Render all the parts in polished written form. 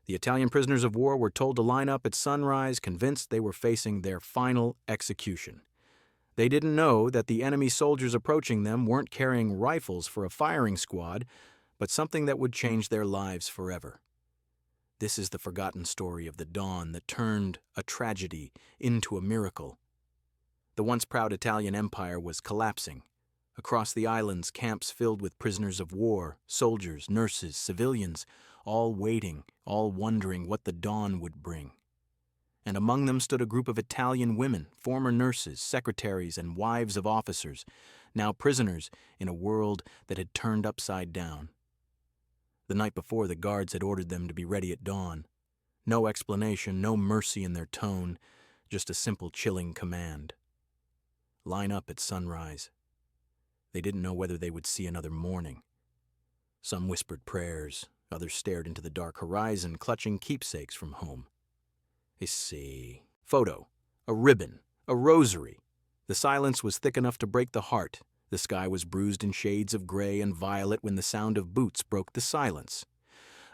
The Italian prisoners of war were told to line up at sunrise, convinced they were facing their final execution. They didn't know that the enemy soldiers approaching them weren't carrying rifles for a firing squad, but something that would change their lives forever. This is the forgotten story of the dawn that turned a tragedy into a miracle. The once proud Italian empire was collapsing. Across the islands, camps filled with prisoners of war, soldiers, nurses, civilians, all waiting, all wondering what the dawn would bring. And among them stood a group of Italian women, former nurses, secretaries, and wives of officers, now prisoners in a world that had turned upside down. The night before, the guards had ordered them to be ready at dawn. No explanation, no mercy in their tone, just a simple chilling command. Line up at sunrise. They didn't know whether they would see another morning. Some whispered prayers, others stared into the dark horizon, clutching keepsakes from home. Photo, a ribbon, a rosary. The silence was thick enough to break the heart. The sky was bruised in shades of gray and violet when the sound of boots broke the silence.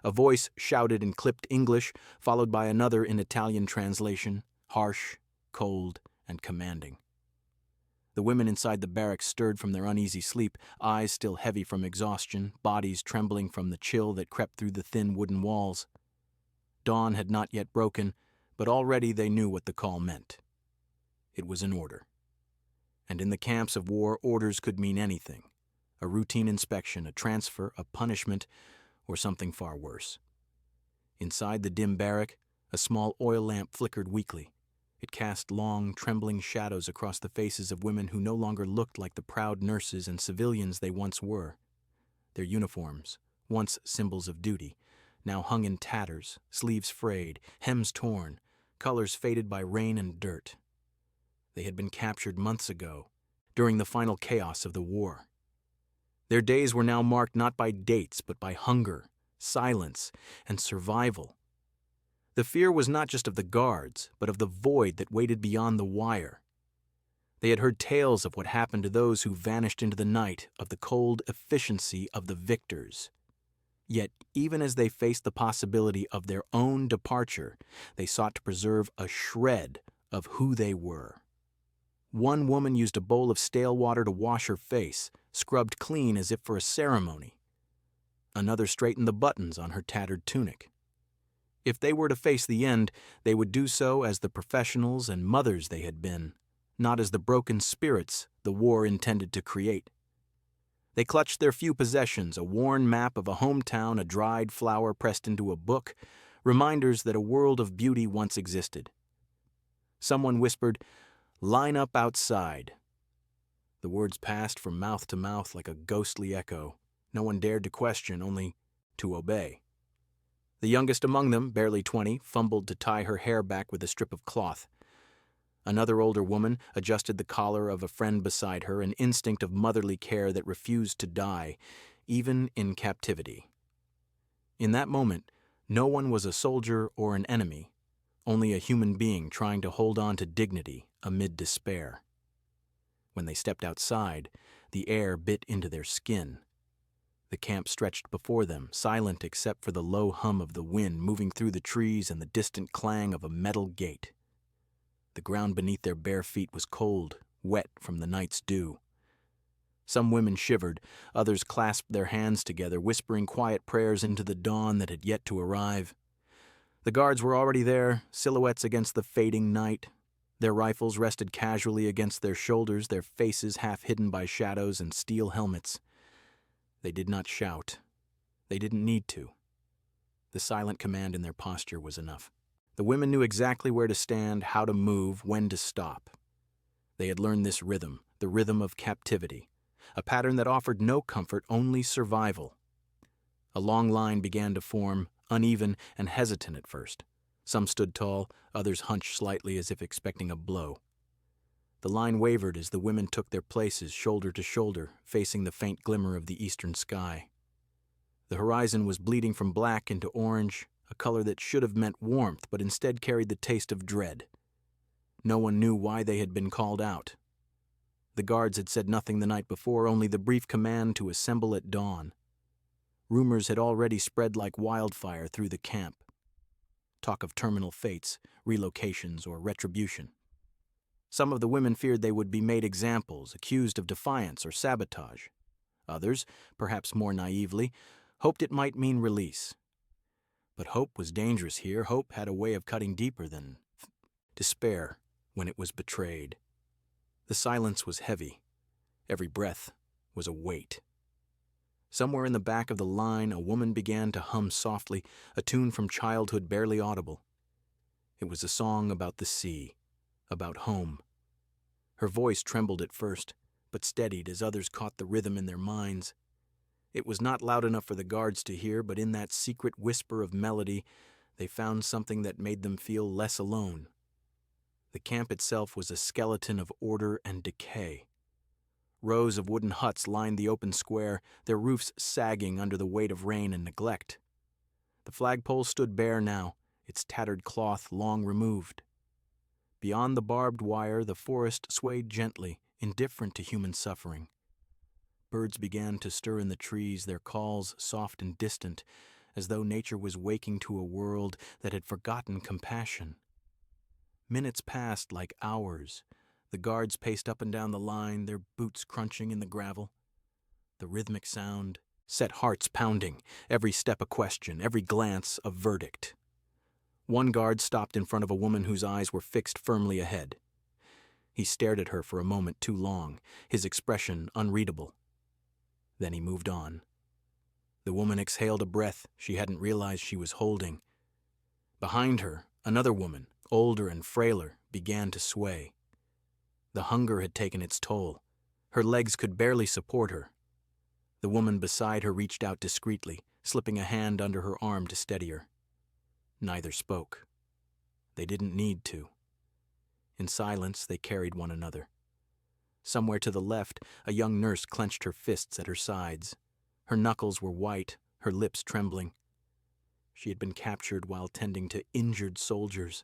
A voice shouted in clipped English, followed by another in Italian translation, harsh, cold, and commanding. The women inside the barracks stirred from their uneasy sleep, eyes still heavy from exhaustion, bodies trembling from the chill that crept through the thin wooden walls. Dawn had not yet broken, but already they knew what the call meant. It was an order. And in the camps of war, orders could mean anything. A routine inspection, a transfer, a punishment, or something far worse. Inside the dim barrack, a small oil lamp flickered weakly. It cast long, trembling shadows across the faces of women who no longer looked like the proud nurses and civilians they once were. Their uniforms, once symbols of duty, now hung in tatters, sleeves frayed, hems torn, colors faded by rain and dirt. They had been captured months ago, during the final chaos of the war. Their days were now marked not by dates, but by hunger, silence, and survival. The fear was not just of the guards, but of the void that waited beyond the wire. They had heard tales of what happened to those who vanished into the night, of the cold efficiency of the victors. Yet, even as they faced the possibility of their own departure, they sought to preserve a shred of who they were. One woman used a bowl of stale water to wash her face, scrubbed clean as if for a ceremony. Another straightened the buttons on her tattered tunic. If they were to face the end, they would do so as the professionals and mothers they had been, not as the broken spirits the war intended to create. They clutched their few possessions, a worn map of a hometown, a dried flower pressed into a book, reminders that a world of beauty once existed. Someone whispered, "Line up outside." The words passed from mouth to mouth like a ghostly echo. No one dared to question, only to obey. The youngest among them, barely 20, fumbled to tie her hair back with a strip of cloth. Another older woman adjusted the collar of a friend beside her, an instinct of motherly care that refused to die, even in captivity. In that moment, no one was a soldier or an enemy, only a human being trying to hold on to dignity amid despair. When they stepped outside, the air bit into their skin. The camp stretched before them, silent except for the low hum of the wind moving through the trees and the distant clang of a metal gate. The ground beneath their bare feet was cold, wet from the night's dew. Some women shivered, others clasped their hands together, whispering quiet prayers into the dawn that had yet to arrive. The guards were already there, silhouettes against the fading night. Their rifles rested casually against their shoulders, their faces half hidden by shadows and steel helmets. They did not shout. They didn't need to. The silent command in their posture was enough. The women knew exactly where to stand, how to move, when to stop. They had learned this rhythm, the rhythm of captivity, a pattern that offered no comfort, only survival. A long line began to form, uneven and hesitant at first. Some stood tall, others hunched slightly as if expecting a blow. The line wavered as the women took their places shoulder to shoulder, facing the faint glimmer of the eastern sky. The horizon was bleeding from black into orange, a color that should have meant warmth but instead carried the taste of dread. No one knew why they had been called out. The guards had said nothing the night before, only the brief command to assemble at dawn. Rumors had already spread like wildfire through the camp. talk of terminal fates, relocations, or retribution. Some of the women feared they would be made examples, accused of defiance or sabotage. Others, perhaps more naively, hoped it might mean release. But hope was dangerous here. Hope had a way of cutting deeper than despair when it was betrayed. The silence was heavy. Every breath was a weight. Somewhere in the back of the line, a woman began to hum softly, a tune from childhood barely audible. It was a song about the sea, about home. Her voice trembled at first, but steadied as others caught the rhythm in their minds. It was not loud enough for the guards to hear, but in that secret whisper of melody, they found something that made them feel less alone. The camp itself was a skeleton of order and decay. Rows of wooden huts lined the open square, their roofs sagging under the weight of rain and neglect. The flagpole stood bare now, its tattered cloth long removed. Beyond the barbed wire, the forest swayed gently, indifferent to human suffering. Birds began to stir in the trees, their calls soft and distant, as though nature was waking to a world that had forgotten compassion. Minutes passed like hours. The guards paced up and down the line, their boots crunching in the gravel. The rhythmic sound set hearts pounding, every step a question, every glance a verdict. One guard stopped in front of a woman whose eyes were fixed firmly ahead. He stared at her for a moment too long, his expression unreadable. Then he moved on. The woman exhaled a breath she hadn't realized she was holding. Behind her, another woman, older and frailer, began to sway. The hunger had taken its toll. Her legs could barely support her. The woman beside her reached out discreetly, slipping a hand under her arm to steady her. Neither spoke. They didn't need to. In silence, they carried one another. Somewhere to the left, a young nurse clenched her fists at her sides. Her knuckles were white, her lips trembling. She had been captured while tending to injured soldiers.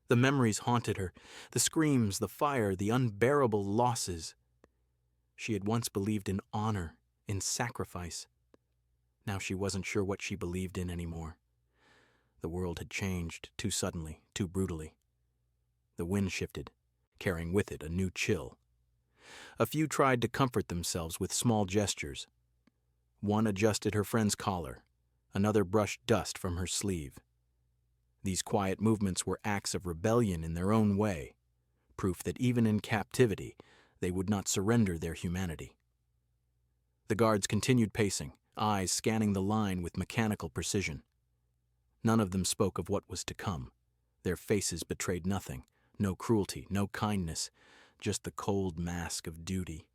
The memories haunted her, the screams, the fire, the unbearable losses. She had once believed in honor, in sacrifice. Now she wasn't sure what she believed in anymore. The world had changed too suddenly, too brutally. The wind shifted, carrying with it a new chill. A few tried to comfort themselves with small gestures. One adjusted her friend's collar. Another brushed dust from her sleeve. These quiet movements were acts of rebellion in their own way, proof that even in captivity, they would not surrender their humanity. The guards continued pacing, eyes scanning the line with mechanical precision. None of them spoke of what was to come. Their faces betrayed nothing, no cruelty, no kindness, just the cold mask of duty.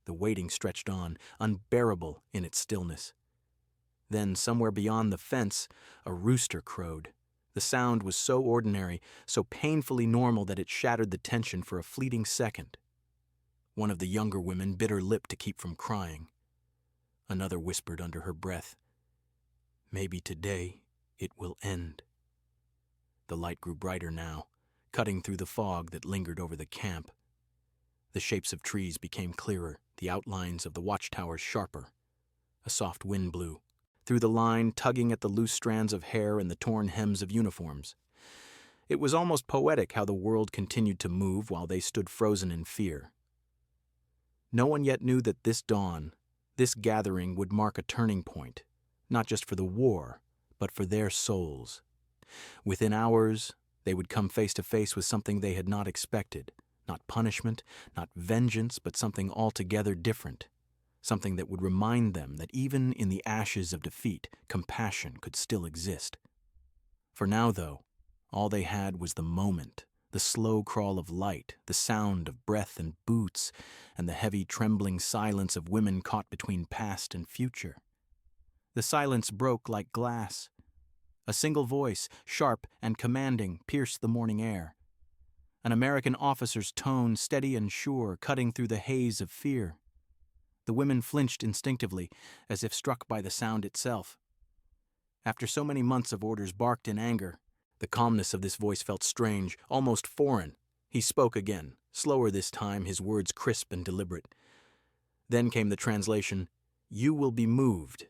The waiting stretched on, unbearable in its stillness. Then, somewhere beyond the fence, a rooster crowed. The sound was so ordinary, so painfully normal that it shattered the tension for a fleeting second. One of the younger women bit her lip to keep from crying. Another whispered under her breath, "Maybe today it will end." The light grew brighter now, cutting through the fog that lingered over the camp. The shapes of trees became clearer, the outlines of the watchtowers sharper. A soft wind blew through the line, tugging at the loose strands of hair and the torn hems of uniforms. It was almost poetic how the world continued to move while they stood frozen in fear. No one yet knew that this dawn, this gathering would mark a turning point, not just for the war, but for their souls. Within hours, they would come face to face with something they had not expected, not punishment, not vengeance, but something altogether different. Something that would remind them that even in the ashes of defeat, compassion could still exist. For now, though, all they had was the moment, the slow crawl of light, the sound of breath and boots, and the heavy trembling silence of women caught between past and future. The silence broke like glass. A single voice, sharp and commanding, pierced the morning air. An American officer's tone, steady and sure, cutting through the haze of fear. The women flinched instinctively, as if struck by the sound itself. After so many months of orders barked in anger, the calmness of this voice felt strange, almost foreign. He spoke again, slower this time, his words crisp and deliberate. Then came the translation, "You will be moved."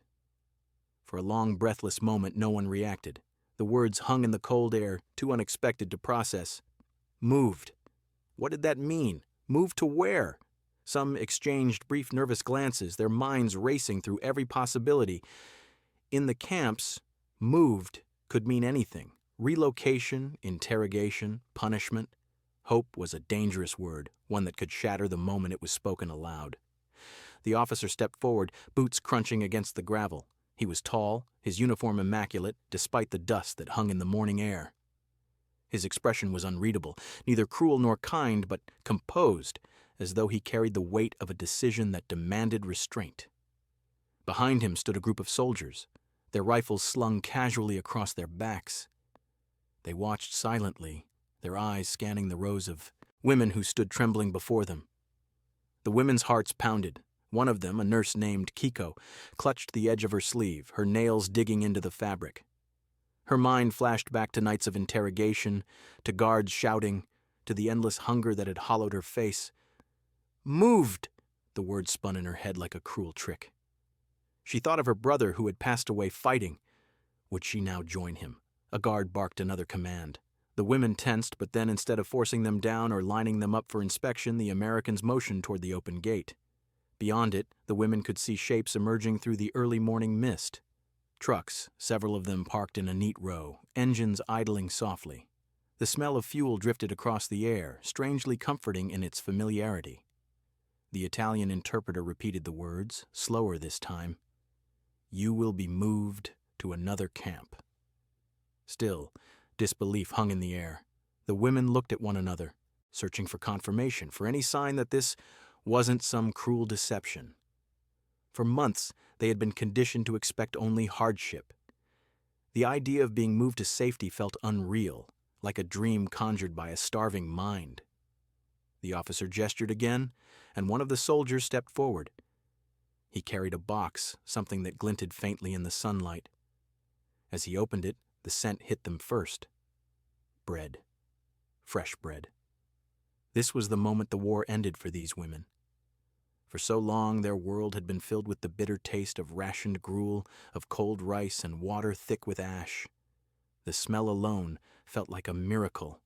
For a long, breathless moment, no one reacted. The words hung in the cold air, too unexpected to process. Moved. What did that mean? Moved to where? Some exchanged brief nervous glances, their minds racing through every possibility. In the camps, moved could mean anything. Relocation, interrogation, punishment. Hope was a dangerous word, one that could shatter the moment it was spoken aloud. The officer stepped forward, boots crunching against the gravel. He was tall, his uniform immaculate, despite the dust that hung in the morning air. His expression was unreadable, neither cruel nor kind, but composed, as though he carried the weight of a decision that demanded restraint. Behind him stood a group of soldiers, their rifles slung casually across their backs. They watched silently, their eyes scanning the rows of women who stood trembling before them. The women's hearts pounded. One of them, a nurse named Kiko, clutched the edge of her sleeve, her nails digging into the fabric. Her mind flashed back to nights of interrogation, to guards shouting, to the endless hunger that had hollowed her face. Moved! The word spun in her head like a cruel trick. She thought of her brother who had passed away fighting. Would she now join him? A guard barked another command. The women tensed, but then instead of forcing them down or lining them up for inspection, the Americans motioned toward the open gate. Beyond it, the women could see shapes emerging through the early morning mist. Trucks, several of them parked in a neat row, engines idling softly. The smell of fuel drifted across the air, strangely comforting in its familiarity. The Italian interpreter repeated the words, slower this time. You will be moved to another camp. Still, disbelief hung in the air. The women looked at one another, searching for confirmation, for any sign that this wasn't some cruel deception. For months, they had been conditioned to expect only hardship. The idea of being moved to safety felt unreal, like a dream conjured by a starving mind. The officer gestured again, and one of the soldiers stepped forward. He carried a box, something that glinted faintly in the sunlight. As he opened it, the scent hit them first. Bread. Fresh bread. This was the moment the war ended for these women. For so long, their world had been filled with the bitter taste of rationed gruel, of cold rice and water thick with ash. The smell alone felt like a miracle.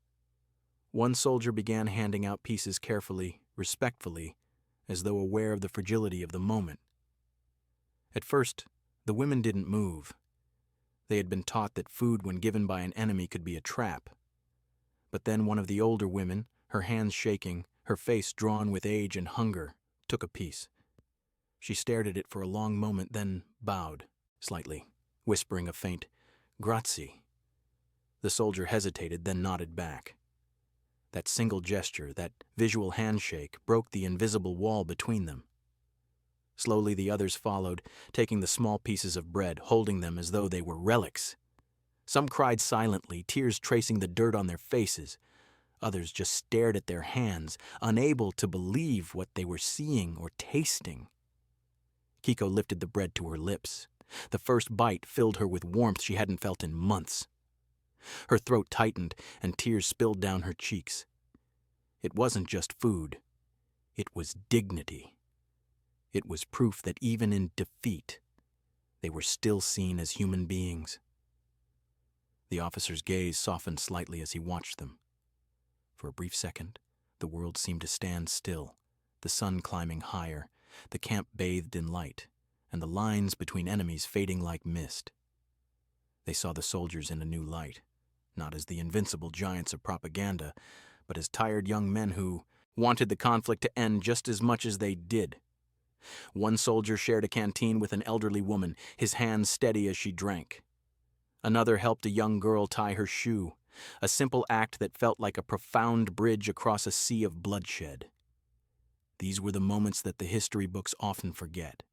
One soldier began handing out pieces carefully, respectfully, as though aware of the fragility of the moment. At first, the women didn't move. They had been taught that food when given by an enemy could be a trap. But then one of the older women, her hands shaking, her face drawn with age and hunger, took a piece. She stared at it for a long moment, then bowed, slightly, whispering a faint, "Grazie." The soldier hesitated, then nodded back. That single gesture, that visual handshake, broke the invisible wall between them. Slowly the others followed, taking the small pieces of bread, holding them as though they were relics. Some cried silently, tears tracing the dirt on their faces. Others just stared at their hands, unable to believe what they were seeing or tasting. Kiko lifted the bread to her lips. The first bite filled her with warmth she hadn't felt in months. Her throat tightened, and tears spilled down her cheeks. It wasn't just food. It was dignity. It was proof that even in defeat, they were still seen as human beings. The officer's gaze softened slightly as he watched them. For a brief second, the world seemed to stand still, the sun climbing higher, the camp bathed in light, and the lines between enemies fading like mist. They saw the soldiers in a new light, not as the invincible giants of propaganda, but as tired young men who wanted the conflict to end just as much as they did. One soldier shared a canteen with an elderly woman, his hands steady as she drank. Another helped a young girl tie her shoe, a simple act that felt like a profound bridge across a sea of bloodshed. These were the moments that the history books often forget,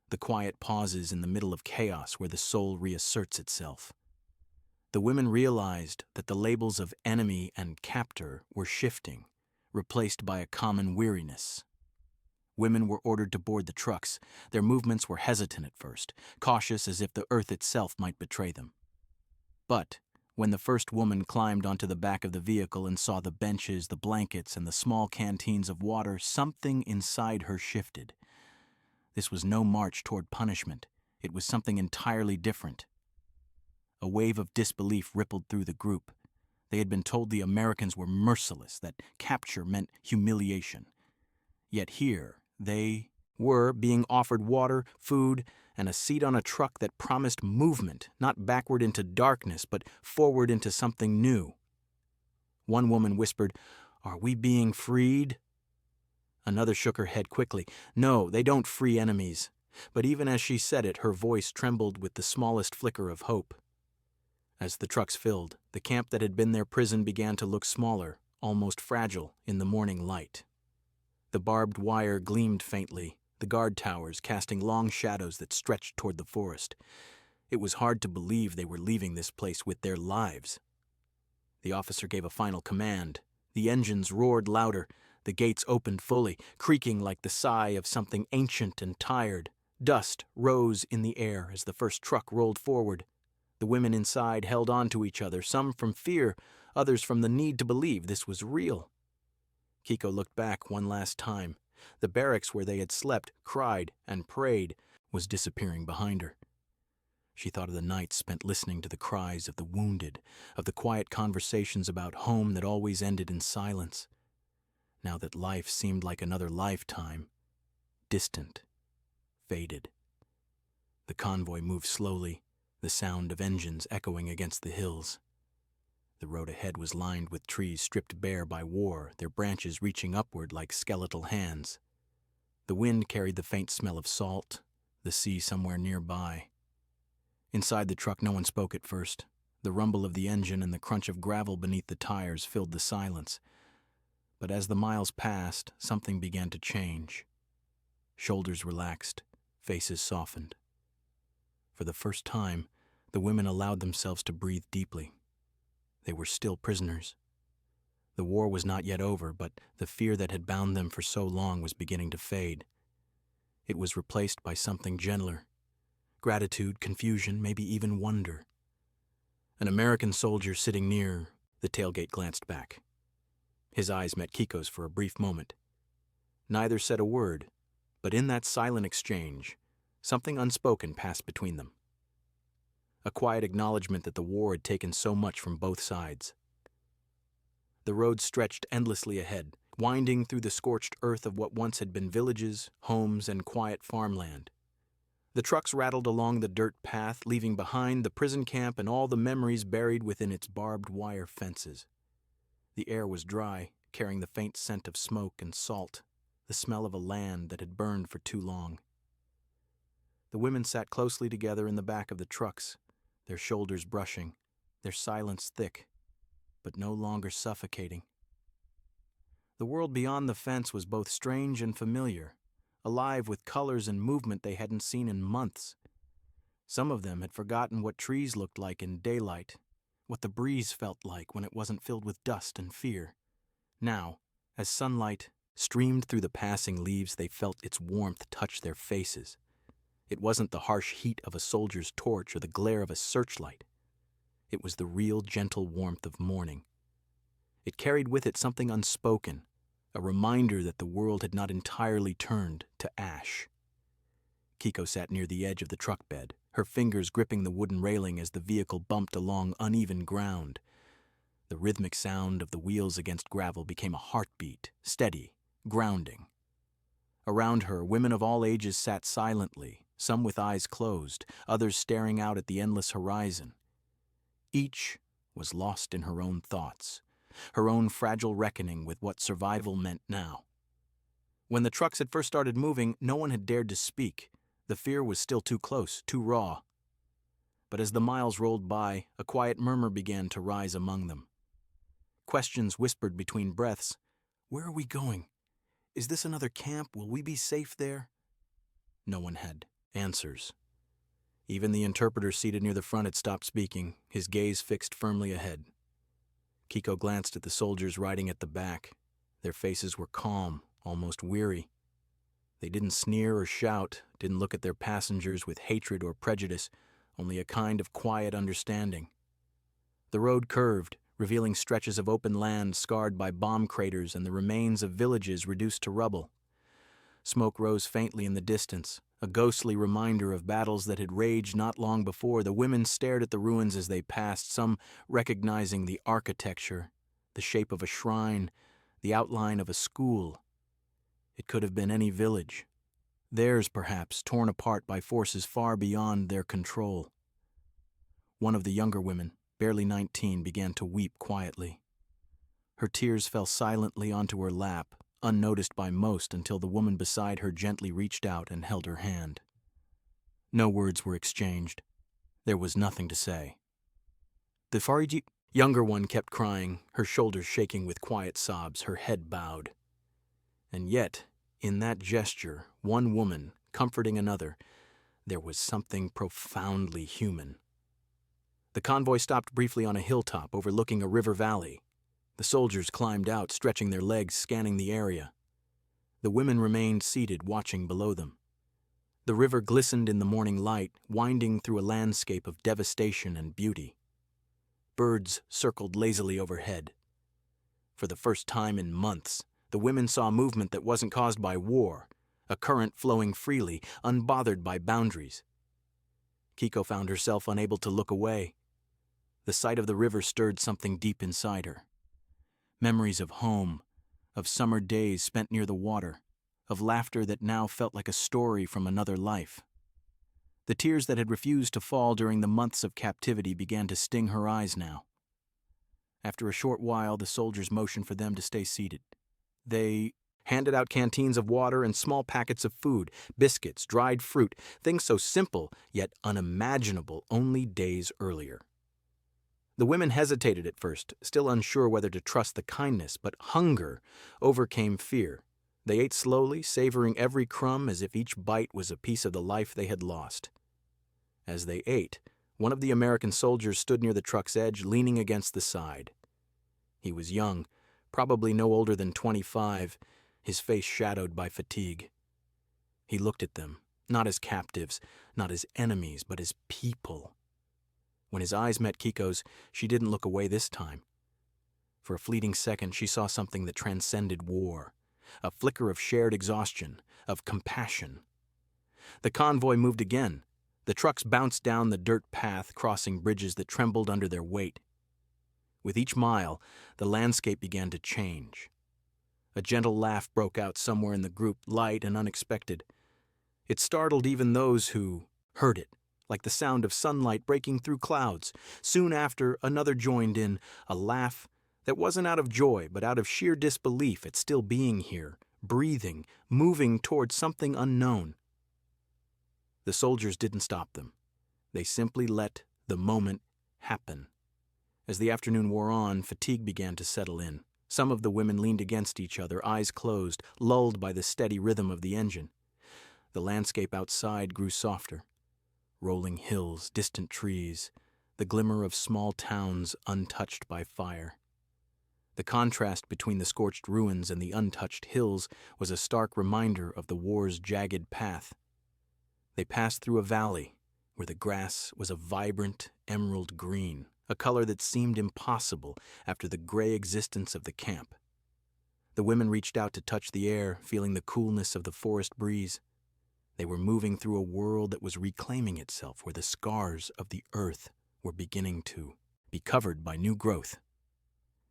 the quiet pauses in the middle of chaos where the soul reasserts itself. The women realized that the labels of enemy and captor were shifting, replaced by a common weariness. Women were ordered to board the trucks. Their movements were hesitant at first, cautious as if the earth itself might betray them. But when the first woman climbed onto the back of the vehicle and saw the benches, the blankets, and the small canteens of water, something inside her shifted. This was no march toward punishment. It was something entirely different. A wave of disbelief rippled through the group. They had been told the Americans were merciless, that capture meant humiliation. Yet here, they were being offered water, food, and a seat on a truck that promised movement, not backward into darkness, but forward into something new. One woman whispered, "Are we being freed?" Another shook her head quickly. "No, they don't free enemies." But even as she said it, her voice trembled with the smallest flicker of hope. As the trucks filled, the camp that had been their prison began to look smaller, almost fragile, in the morning light. The barbed wire gleamed faintly, the guard towers casting long shadows that stretched toward the forest. It was hard to believe they were leaving this place with their lives. The officer gave a final command. The engines roared louder. The gates opened fully, creaking like the sigh of something ancient and tired. Dust rose in the air as the first truck rolled forward. The women inside held on to each other, some from fear, others from the need to believe this was real. Kiko looked back one last time. The barracks where they had slept, cried, and prayed was disappearing behind her. She thought of the nights spent listening to the cries of the wounded, of the quiet conversations about home that always ended in silence. Now that life seemed like another lifetime, distant, faded. The convoy moved slowly, the sound of engines echoing against the hills. The road ahead was lined with trees stripped bare by war, their branches reaching upward like skeletal hands. The wind carried the faint smell of salt, the sea somewhere nearby. Inside the truck, no one spoke at first. The rumble of the engine and the crunch of gravel beneath the tires filled the silence. But as the miles passed, something began to change. Shoulders relaxed, faces softened. For the first time, the women allowed themselves to breathe deeply. They were still prisoners. The war was not yet over, but the fear that had bound them for so long was beginning to fade. It was replaced by something gentler. Gratitude, confusion, maybe even wonder. An American soldier sitting near the tailgate glanced back. His eyes met Kiko's for a brief moment. Neither said a word, but in that silent exchange, something unspoken passed between them. A quiet acknowledgement that the war had taken so much from both sides. The road stretched endlessly ahead, winding through the scorched earth of what once had been villages, homes, and quiet farmland. The trucks rattled along the dirt path, leaving behind the prison camp and all the memories buried within its barbed wire fences. The air was dry, carrying the faint scent of smoke and salt, the smell of a land that had burned for too long. The women sat closely together in the back of the trucks, their shoulders brushing, their silence thick, but no longer suffocating. The world beyond the fence was both strange and familiar, alive with colors and movement they hadn't seen in months. Some of them had forgotten what trees looked like in daylight, what the breeze felt like when it wasn't filled with dust and fear. Now, as sunlight streamed through the passing leaves, they felt its warmth touch their faces. It wasn't the harsh heat of a soldier's torch or the glare of a searchlight. It was the real, gentle warmth of morning. It carried with it something unspoken, a reminder that the world had not entirely turned to ash. Kiko sat near the edge of the truck bed, her fingers gripping the wooden railing as the vehicle bumped along uneven ground. The rhythmic sound of the wheels against gravel became a heartbeat, steady, grounding. Around her, women of all ages sat silently, some with eyes closed, others staring out at the endless horizon. Each was lost in her own thoughts, her own fragile reckoning with what survival meant now. When the trucks had first started moving, no one had dared to speak. The fear was still too close, too raw. But as the miles rolled by, a quiet murmur began to rise among them. Questions whispered between breaths. Where are we going? Is this another camp? Will we be safe there? No one had answers. Even the interpreter seated near the front had stopped speaking, his gaze fixed firmly ahead. Kiko glanced at the soldiers riding at the back. Their faces were calm, almost weary. They didn't sneer or shout, didn't look at their passengers with hatred or prejudice, only a kind of quiet understanding. The road curved, revealing stretches of open land scarred by bomb craters and the remains of villages reduced to rubble. Smoke rose faintly in the distance, a ghostly reminder of battles that had raged not long before. The women stared at the ruins as they passed, some recognizing the architecture, the shape of a shrine, the outline of a school. It could have been any village. Theirs, perhaps, torn apart by forces far beyond their control. One of the younger women, barely 19, began to weep quietly. Her tears fell silently onto her lap, unnoticed by most, until the woman beside her gently reached out and held her hand. No words were exchanged. There was nothing to say. The Fariji younger one kept crying, her shoulders shaking with quiet sobs, her head bowed. And yet, in that gesture, one woman comforting another, there was something profoundly human. The convoy stopped briefly on a hilltop overlooking a river valley. The soldiers climbed out, stretching their legs, scanning the area. The women remained seated, watching below them. The river glistened in the morning light, winding through a landscape of devastation and beauty. Birds circled lazily overhead. For the first time in months, the women saw movement that wasn't caused by war, a current flowing freely, unbothered by boundaries. Kiko found herself unable to look away. The sight of the river stirred something deep inside her. Memories of home, of summer days spent near the water, of laughter that now felt like a story from another life. The tears that had refused to fall during the months of captivity began to sting her eyes now. After a short while, the soldiers motioned for them to stay seated. They handed out canteens of water and small packets of food, biscuits, dried fruit, things so simple yet unimaginable only days earlier. The women hesitated at first, still unsure whether to trust the kindness, but hunger overcame fear. They ate slowly, savoring every crumb as if each bite was a piece of the life they had lost. As they ate, one of the American soldiers stood near the truck's edge, leaning against the side. He was young, probably no older than 25, his face shadowed by fatigue. He looked at them, not as captives, not as enemies, but as people. When his eyes met Kiko's, she didn't look away this time. For a fleeting second, she saw something that transcended war, a flicker of shared exhaustion, of compassion. The convoy moved again. The trucks bounced down the dirt path, crossing bridges that trembled under their weight. With each mile, the landscape began to change. A gentle laugh broke out somewhere in the group, light and unexpected. It startled even those who heard it, like the sound of sunlight breaking through clouds. Soon after, another joined in, a laugh that wasn't out of joy, but out of sheer disbelief at still being here, breathing, moving towards something unknown. The soldiers didn't stop them. They simply let the moment happen. As the afternoon wore on, fatigue began to settle in. Some of the women leaned against each other, eyes closed, lulled by the steady rhythm of the engine. The landscape outside grew softer. Rolling hills, distant trees, the glimmer of small towns untouched by fire. The contrast between the scorched ruins and the untouched hills was a stark reminder of the war's jagged path. They passed through a valley where the grass was a vibrant emerald green, a color that seemed impossible after the gray existence of the camp. The women reached out to touch the air, feeling the coolness of the forest breeze. They were moving through a world that was reclaiming itself, where the scars of the earth were beginning to be covered by new growth.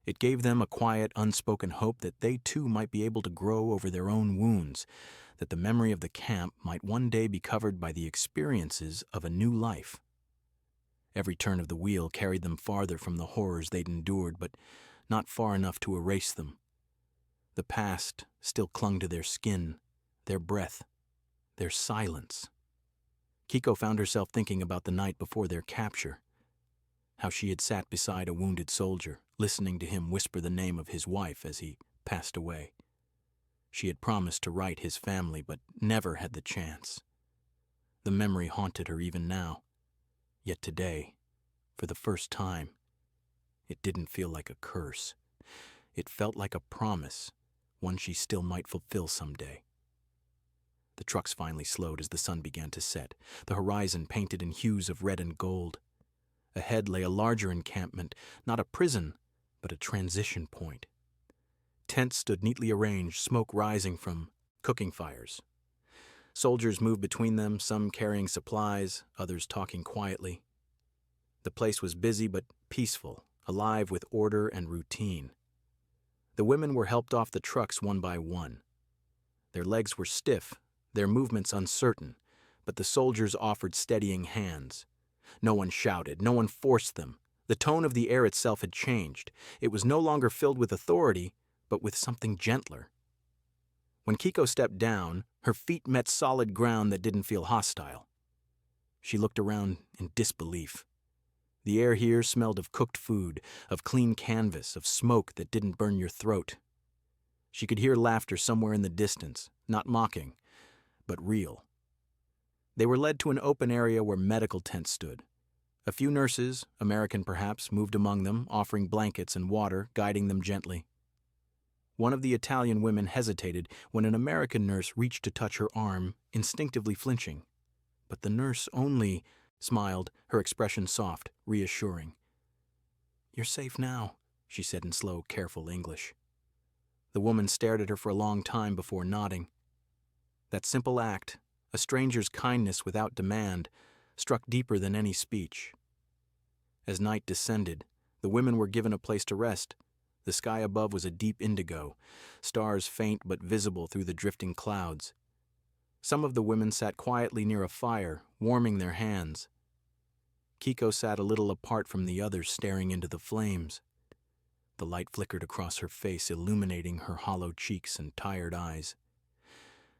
It gave them a quiet, unspoken hope that they too might be able to grow over their own wounds, that the memory of the camp might one day be covered by the experiences of a new life. Every turn of the wheel carried them farther from the horrors they'd endured, but not far enough to erase them. The past still clung to their skin, their breath, their silence. Kiko found herself thinking about the night before their capture, how she had sat beside a wounded soldier, listening to him whisper the name of his wife as he passed away. She had promised to write his family, but never had the chance. The memory haunted her even now. Yet today, for the first time, it didn't feel like a curse. It felt like a promise, one she still might fulfill someday. The trucks finally slowed as the sun began to set, the horizon painted in hues of red and gold. Ahead lay a larger encampment, not a prison, but a transition point. Tents stood neatly arranged, smoke rising from cooking fires. Soldiers moved between them, some carrying supplies, others talking quietly. The place was busy but peaceful, alive with order and routine. The women were helped off the trucks one by one. Their legs were stiff, their movements uncertain, but the soldiers offered steadying hands. No one shouted, no one forced them. The tone of the air itself had changed. It was no longer filled with authority, but with something gentler. When Kiko stepped down, her feet met solid ground that didn't feel hostile. She looked around in disbelief. The air here smelled of cooked food, of clean canvas, of smoke that didn't burn your throat. She could hear laughter somewhere in the distance, not mocking, but real. They were led to an open area where medical tents stood. A few nurses, American perhaps, moved among them, offering blankets and water, guiding them gently. One of the Italian women hesitated when an American nurse reached to touch her arm, instinctively flinching. But the nurse only smiled, her expression soft, reassuring. "You're safe now," she said in slow, careful English. The woman stared at her for a long time before nodding. That simple act, a stranger's kindness without demand, struck deeper than any speech. As night descended, the women were given a place to rest. The sky above was a deep indigo, stars faint but visible through the drifting clouds. Some of the women sat quietly near a fire, warming their hands. Kiko sat a little apart from the others, staring into the flames. The light flickered across her face, illuminating her hollow cheeks and tired eyes.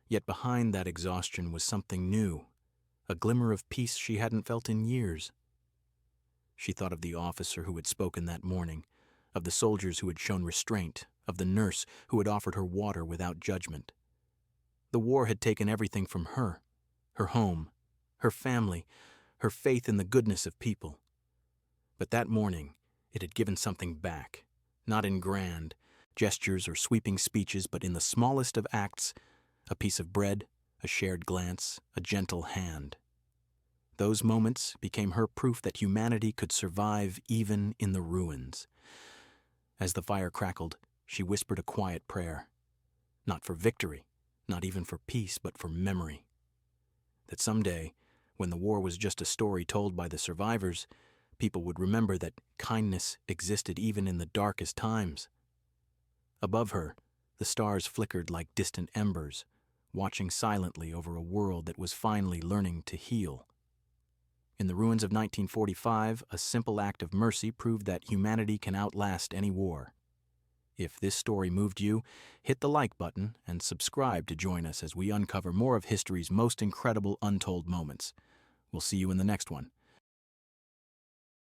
Yet behind that exhaustion was something new, a glimmer of peace she hadn't felt in years. She thought of the officer who had spoken that morning, of the soldiers who had shown restraint, of the nurse who had offered her water without judgment. The war had taken everything from her home, her family, her faith in the goodness of people. But that morning, it had given something back, not in grand gestures or sweeping speeches, but in the smallest of acts, a piece of bread, a shared glance, a gentle hand. Those moments became her proof that humanity could survive even in the ruins. As the fire crackled, she whispered a quiet prayer. Not for victory, not even for peace, but for memory. That someday, when the war was just a story told by the survivors, people would remember that kindness existed even in the darkest times. Above her, the stars flickered like distant embers, watching silently over a world that was finally learning to heal. In the ruins of 1945, a simple act of mercy proved that humanity can outlast any war. If this story moved you, hit the like button and subscribe to join us as we uncover more of history's most incredible untold moments. We'll see you in the next one.